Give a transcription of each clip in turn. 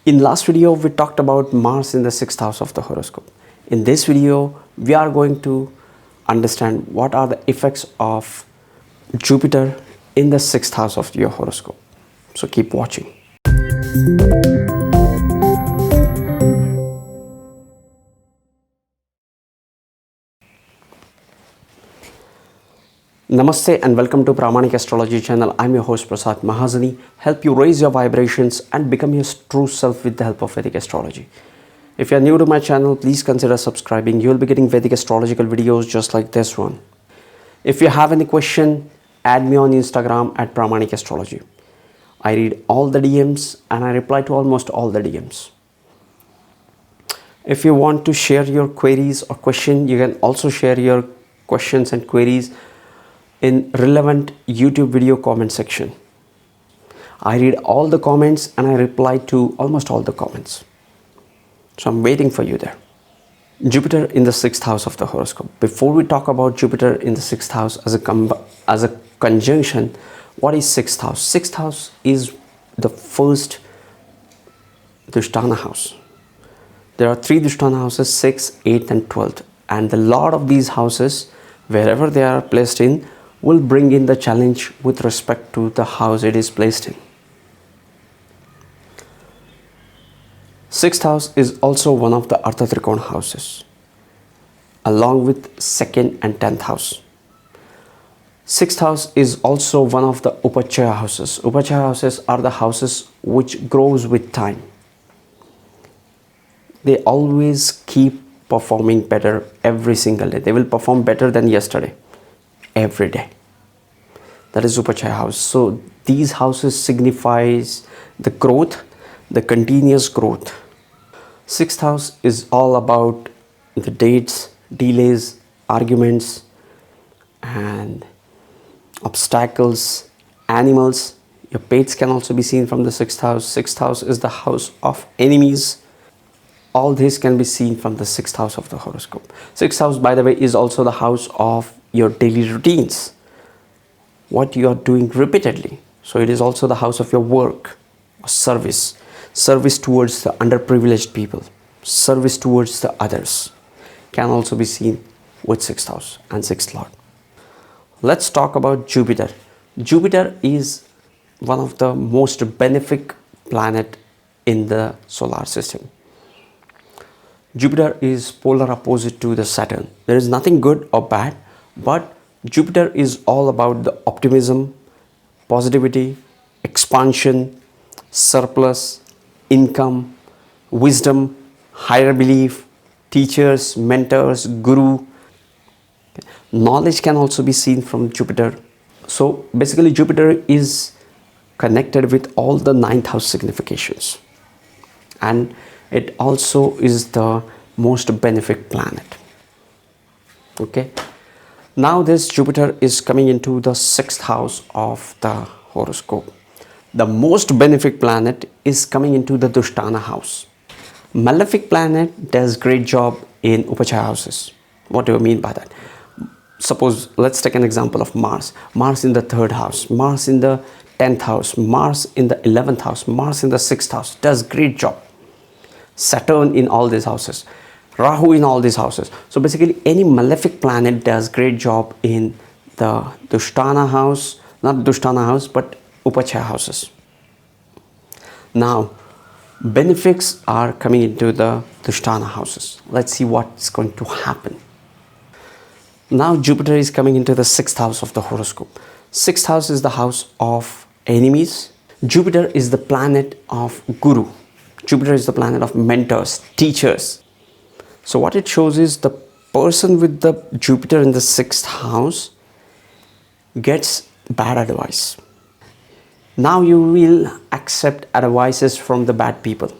In last video, we talked about Mars in the 6th house of the horoscope. In this video, we are going to understand what are the effects of Jupiter in the 6th house of your horoscope. So keep watching. Namaste and welcome to Pramanik Astrology channel. I'm your host Prasad Mahazani. Help you raise your vibrations and become your true self with the help of Vedic Astrology. If you're new to my channel, please consider subscribing. You'll be getting Vedic astrological videos just like this one. If you have any question, add me on Instagram at Pramanik Astrology. I read all the DMs and I reply to almost all the DMs. If you want to share your queries or question, you can also share your questions and queries in relevant YouTube video comment section. I read all the comments and I reply to almost all the comments. So I'm waiting for you there. Jupiter in the 6th house of the horoscope. Before we talk about Jupiter in the 6th house as a conjunction, what is 6th house? 6th house is the first Dushtana house. There are 3 Dushtana houses, 6th, 8th and 12th. And the lord of these houses, wherever they are placed in, will bring in the challenge with respect to the house it is placed in. 6th house is also one of the Artha Trikona houses, along with 2nd and 10th house. 6th house is also one of the Upachaya houses. Upachaya houses are the houses which grows with time. They always keep performing better every single day. They will perform better than yesterday. Every day. That is Upachaya house. So these houses signifies the growth, the continuous growth. 6th house is all about the dates, delays, arguments and obstacles, animals. Your pets can also be seen from the 6th house. 6th house is the house of enemies. All this can be seen from the 6th house of the horoscope. 6th house, by the way, is also the house of your daily routines, what you are doing repeatedly. So it is also the house of your work or service towards the underprivileged people, service towards the others can also be seen with 6th house and 6th lord. Let's talk about Jupiter. Jupiter is one of the most benefic planet in the solar system. Jupiter is polar opposite to the Saturn. There is nothing good or bad, but Jupiter is all about the optimism, positivity, expansion, surplus, income, wisdom, higher belief, teachers, mentors, guru. Knowledge can also be seen from Jupiter. So basically Jupiter is connected with all the 9th house significations. And it also is the most benefic planet. Okay. Now this Jupiter is coming into the 6th house of the horoscope. The most benefic planet is coming into the Dushtana house. Malefic planet does great job in Upachaya houses. What do I mean by that? Suppose, let's take an example of Mars. Mars in the 3rd house, Mars in the 10th house, Mars in the 11th house, Mars in the 6th house does great job. Saturn in all these houses, Rahu in all these houses. So basically any malefic planet does great job in the Dushtana house, not Dushtana house, but Upachaya houses. Now, benefics are coming into the Dushtana houses. Let's see what's going to happen. Now Jupiter is coming into the 6th house of the horoscope. 6th house is the house of enemies. Jupiter is the planet of Guru. Jupiter is the planet of mentors, teachers. So what it shows is the person with the Jupiter in the 6th house gets bad advice. Now you will accept advices from the bad people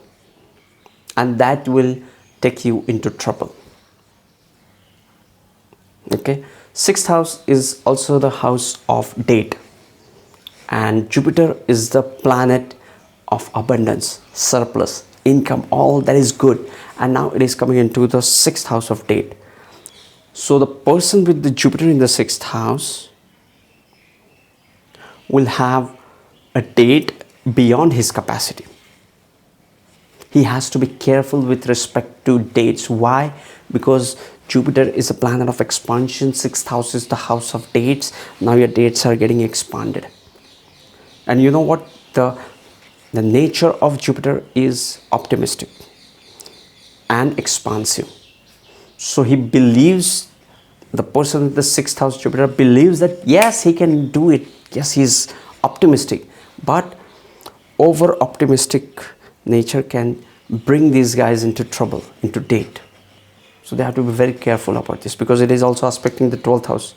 and that will take you into trouble. Okay. 6th house is also the house of date and Jupiter is the planet of abundance, surplus, income, all that is good, and now it is coming into the 6th house of date. So the person with the Jupiter in the 6th house will have a date beyond his capacity. He has to be careful with respect to dates. Why? Because Jupiter is a planet of expansion. 6th house is the house of dates. Now your dates are getting expanded. And you know what? The nature of Jupiter is optimistic and expansive. So he believes, the person with the 6th house Jupiter believes that yes, he can do it. Yes, he's optimistic. But over optimistic nature can bring these guys into trouble, into date. So they have to be very careful about this, because it is also aspecting the 12th house.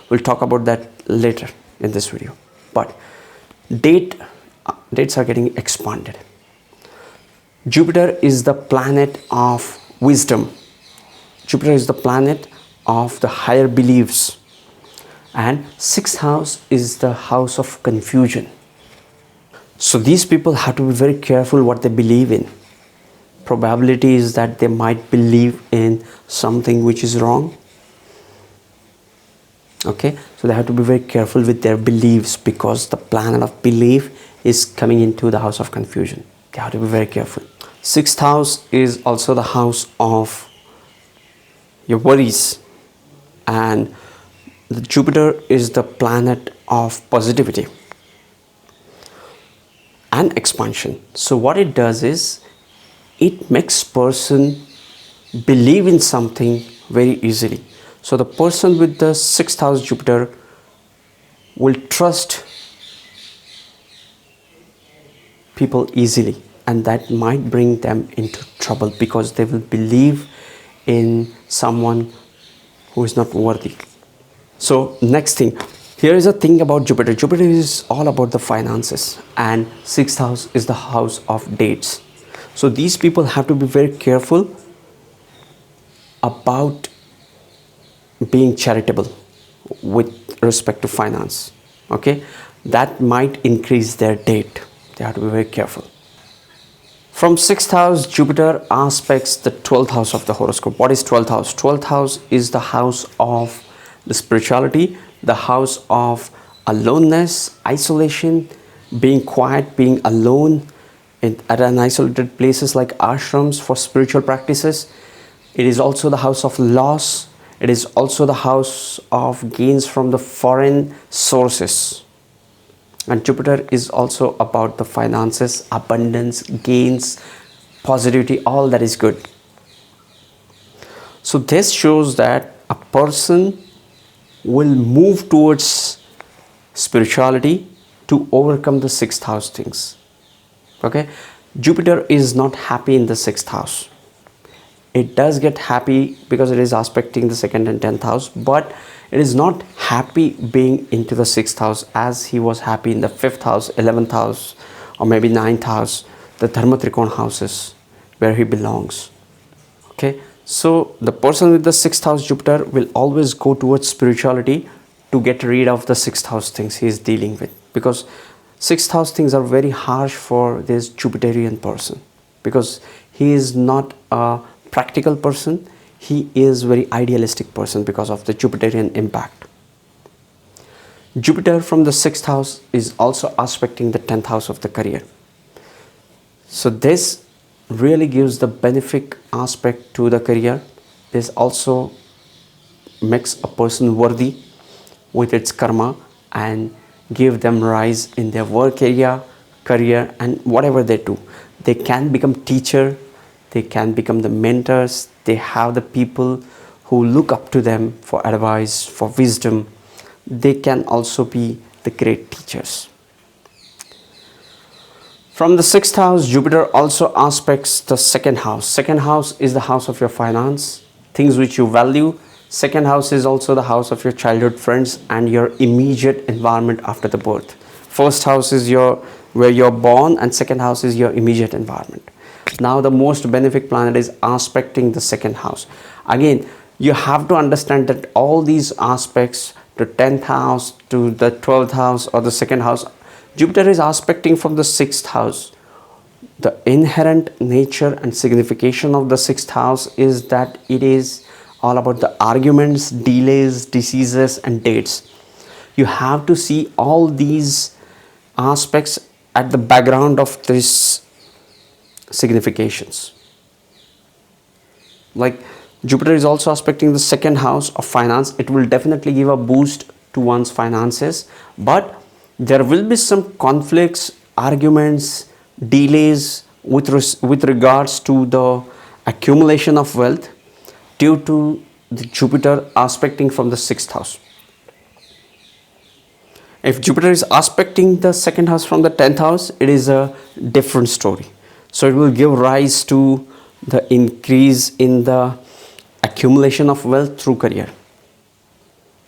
We'll talk about that later in this video. But dates are getting expanded. Jupiter is the planet of wisdom. Jupiter is the planet of the higher beliefs. And 6th house is the house of confusion. So these people have to be very careful what they believe in. Probability is that they might believe in something which is wrong. Okay, so they have to be very careful with their beliefs, because the planet of belief is coming into the house of confusion. They have to be very careful. 6th house is also the house of your worries, and the Jupiter is the planet of positivity and expansion. So what it does is, it makes person believe in something very easily. So the person with the 6th house Jupiter will trust people easily, and that might bring them into trouble, because they will believe in someone who is not worthy. So next thing, here is a thing about Jupiter. Jupiter is all about the finances, and 6th house is the house of dates. So these people have to be very careful about being charitable with respect to finance. Okay, that might increase their date. They have to be very careful. From 6th house, Jupiter aspects the 12th house of the horoscope. What is 12th house? 12th house is the house of the spirituality, the house of aloneness, isolation, being quiet, being alone at an isolated places like ashrams for spiritual practices. It is also the house of loss. It is also the house of gains from the foreign sources. And Jupiter is also about the finances, abundance, gains, positivity, all that is good. So this shows that a person will move towards spirituality to overcome the 6th house things. Okay, Jupiter is not happy in the 6th house. It does get happy because it is aspecting the 2nd and 10th house, but it is not happy being into the 6th house as he was happy in the 5th house, 11th house, or maybe 9th house, the Dharma Trikona houses where he belongs. Okay, so the person with the 6th house Jupiter will always go towards spirituality to get rid of the 6th house things he is dealing with, because 6th house things are very harsh for this Jupiterian person, because he is not a practical person. He is very idealistic person because of the Jupiterian impact. Jupiter from the 6th house is also aspecting the 10th house of the career. So this really gives the benefic aspect to the career. This also makes a person worthy with its karma and give them rise in their work area, career, and whatever they do. They can become teacher, they can become the mentors, they have the people who look up to them for advice, for wisdom. They can also be the great teachers. From the 6th house, Jupiter also aspects the 2nd house. 2nd house is the house of your finance, things which you value. 2nd house is also the house of your childhood friends and your immediate environment after the birth. 1st house is where you're born, and 2nd house is your immediate environment. Now the most benefic planet is aspecting the 2nd house. Again, you have to understand that all these aspects to 10th house, to the 12th house or the 2nd house, Jupiter is aspecting from the 6th house. The inherent nature and signification of the 6th house is that it is all about the arguments, delays, diseases, and dates. You have to see all these aspects at the background of this significations. Like Jupiter is also aspecting the second house of finance. It will definitely give a boost to one's finances, but there will be some conflicts, arguments, delays with regards to the accumulation of wealth due to the Jupiter aspecting from the sixth house. If Jupiter is aspecting the second house from the 10th house, it is a different story. So it will give rise to the increase in the accumulation of wealth through career.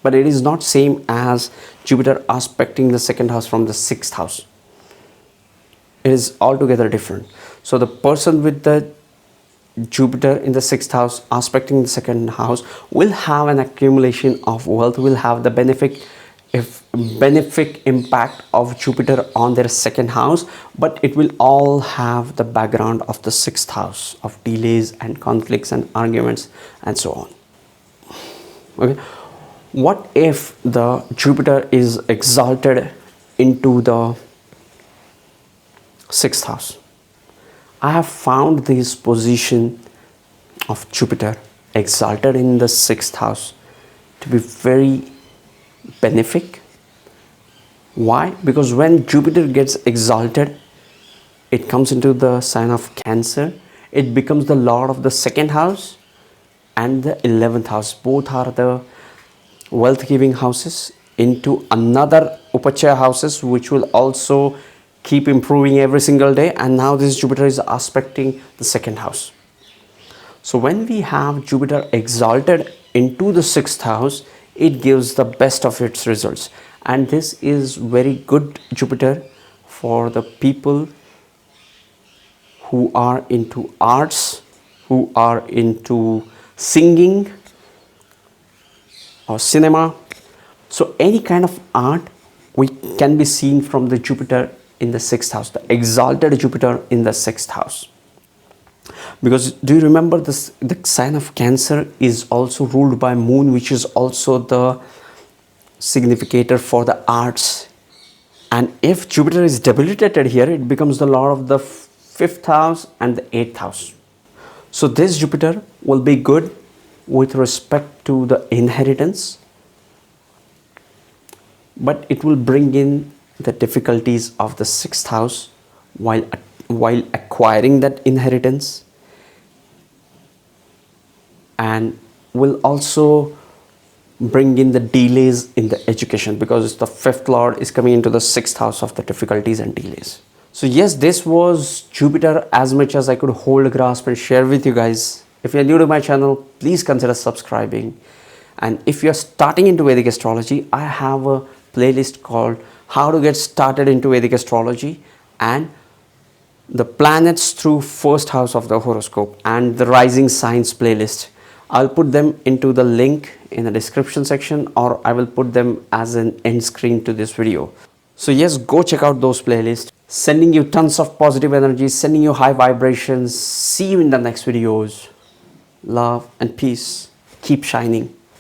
But it is not same as Jupiter aspecting the second house from the sixth house. It is altogether different. So the person with the Jupiter in the sixth house aspecting the second house will have an accumulation of wealth, will have the benefic impact of Jupiter on their second house, but it will all have the background of the sixth house of delays and conflicts and arguments and so on. Okay, what if the Jupiter is exalted into the sixth house? I have found this position of Jupiter exalted in the sixth house to be very benefic. Why? Because when Jupiter gets exalted, it comes into the sign of Cancer. It becomes the lord of the second house and the 11th house. Both are the wealth giving houses into another Upachaya houses, which will also keep improving every single day. And now this Jupiter is aspecting the second house. So when we have Jupiter exalted into the sixth house, it gives the best of its results. And this is very good Jupiter for the people who are into arts, who are into singing or cinema. So any kind of art we can be seen from the Jupiter in the sixth house, the exalted Jupiter in the sixth house. Because do you remember this, the sign of Cancer is also ruled by Moon, which is also the significator for the arts. And if Jupiter is debilitated here, it becomes the lord of the fifth house and the eighth house. So this Jupiter will be good with respect to the inheritance, but it will bring in the difficulties of the sixth house while acquiring that inheritance, and will also bring in the delays in the education, because the fifth lord is coming into the sixth house of the difficulties and delays. So yes, this was Jupiter as much as I could hold a grasp and share with you guys. If you're new to my channel, please consider subscribing. And if you're starting into Vedic astrology, I have a playlist called How to Get Started into Vedic Astrology, and the planets through first house of the horoscope, and the rising signs playlist. I'll put them into the link in the description section, or I will put them as an end screen to this video. So yes, go check out those playlists. Sending you tons of positive energy, sending you high vibrations. See you in the next videos. Love and peace. Keep shining.